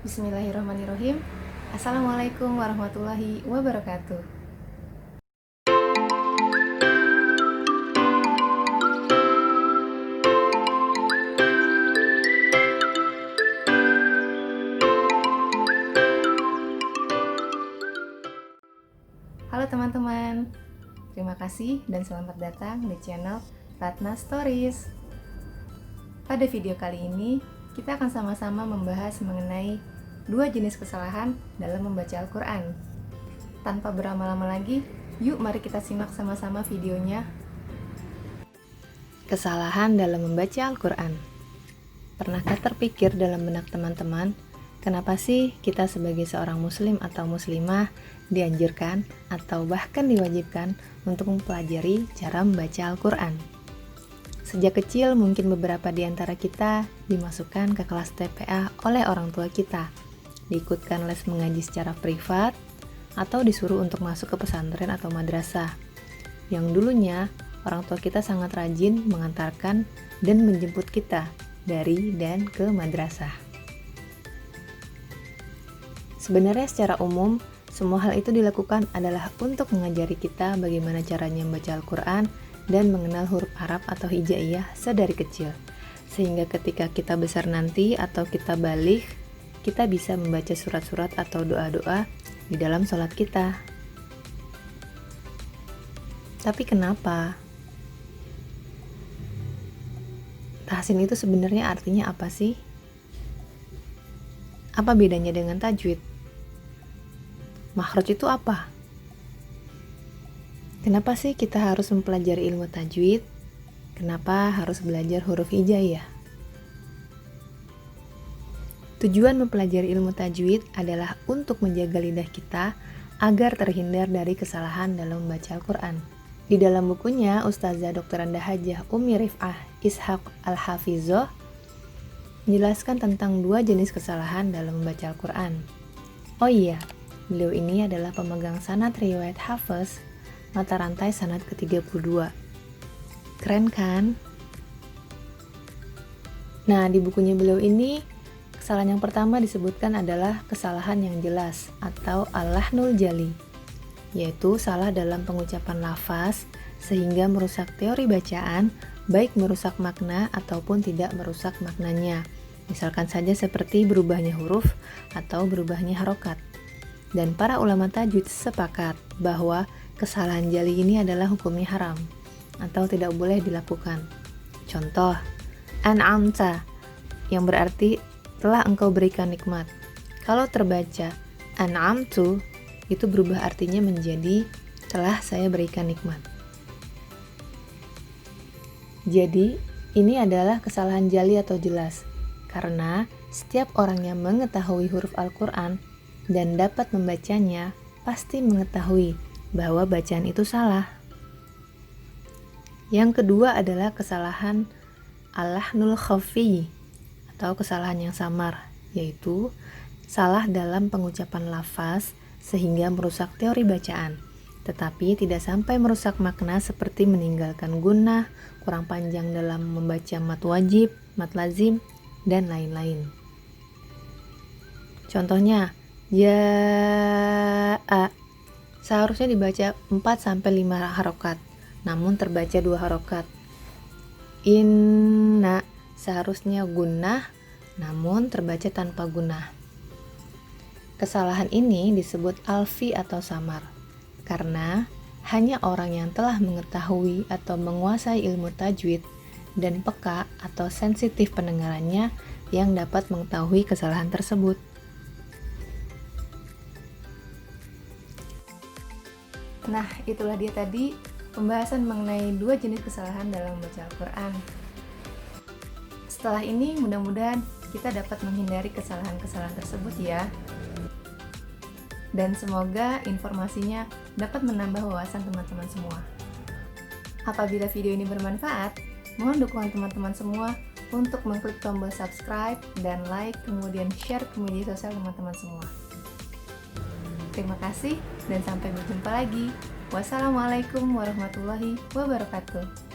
Bismillahirrahmanirrahim. Assalamualaikum warahmatullahi wabarakatuh. Halo teman-teman, terima kasih dan selamat datang di channel Ratna Stories. Pada video kali ini, kita akan sama-sama membahas mengenai dua jenis kesalahan dalam membaca Al-Quran. Tanpa berlama-lama lagi, yuk mari kita simak sama-sama videonya. Kesalahan dalam membaca Al-Quran. Pernahkah terpikir dalam benak teman-teman, kenapa sih kita sebagai seorang muslim atau muslimah dianjurkan atau bahkan diwajibkan untuk mempelajari cara membaca Al-Quran? Sejak kecil mungkin beberapa di antara kita dimasukkan ke kelas TPA oleh orang tua kita, diikutkan les mengaji secara privat, atau disuruh untuk masuk ke pesantren atau madrasah. Yang dulunya orang tua kita sangat rajin mengantarkan dan menjemput kita dari dan ke madrasah. Sebenarnya secara umum, semua hal itu dilakukan adalah untuk mengajari kita bagaimana caranya membaca Al-Quran dan mengenal huruf Arab atau hijaiyah sedari kecil. Sehingga ketika kita besar nanti atau kita balik, kita bisa membaca surat-surat atau doa-doa di dalam sholat kita. Tapi kenapa? Tahsin itu sebenarnya artinya apa sih? Apa bedanya dengan tajwid? Makhraj itu apa? Kenapa sih kita harus mempelajari ilmu tajwid? Kenapa harus belajar huruf hijaiyah? Tujuan mempelajari ilmu tajwid adalah untuk menjaga lidah kita agar terhindar dari kesalahan dalam membaca Al-Quran. Di dalam bukunya, Ustazah Dr. Anda Hajah Umi Rif'ah Ishaq Al-Hafizoh menjelaskan tentang dua jenis kesalahan dalam membaca Al-Quran. Oh iya, beliau ini adalah pemegang sanad riwayat Hafiz mata rantai sanad ke-32. Keren kan? Nah, di bukunya beliau ini, kesalahan yang pertama disebutkan adalah kesalahan yang jelas atau al-lahnul jali, yaitu salah dalam pengucapan lafaz sehingga merusak teori bacaan, baik merusak makna ataupun tidak merusak maknanya. Misalkan saja seperti berubahnya huruf atau berubahnya harokat. Dan para ulama tajwid sepakat bahwa kesalahan jali ini adalah hukumnya haram atau tidak boleh dilakukan. Contoh, an'amta yang berarti telah engkau berikan nikmat. Kalau terbaca an'amtu, itu berubah artinya menjadi telah saya berikan nikmat. Jadi, ini adalah kesalahan jali atau jelas, karena setiap orang yang mengetahui huruf Al-Quran dan dapat membacanya pasti mengetahui bahwa bacaan itu salah. Yang kedua adalah kesalahan al-lahnul khafi atau kesalahan yang samar, yaitu salah dalam pengucapan lafaz sehingga merusak teori bacaan, tetapi tidak sampai merusak makna seperti meninggalkan gunnah, kurang panjang dalam membaca mat wajib, mat lazim, dan lain-lain. Contohnya, ja'a seharusnya dibaca 4-5 harokat, namun terbaca 2 harokat. Inna seharusnya gunnah, namun terbaca tanpa gunnah. Kesalahan ini disebut alfi atau samar, karena hanya orang yang telah mengetahui atau menguasai ilmu tajwid dan peka atau sensitif pendengarannya yang dapat mengetahui kesalahan tersebut. Nah, itulah dia tadi pembahasan mengenai dua jenis kesalahan dalam membaca Al-Quran. Setelah ini, mudah-mudahan kita dapat menghindari kesalahan-kesalahan tersebut ya. Dan semoga informasinya dapat menambah wawasan teman-teman semua. Apabila video ini bermanfaat, mohon dukungan teman-teman semua untuk mengklik tombol subscribe dan like, kemudian share ke media sosial teman-teman semua. Terima kasih dan sampai berjumpa lagi. Wassalamualaikum warahmatullahi wabarakatuh.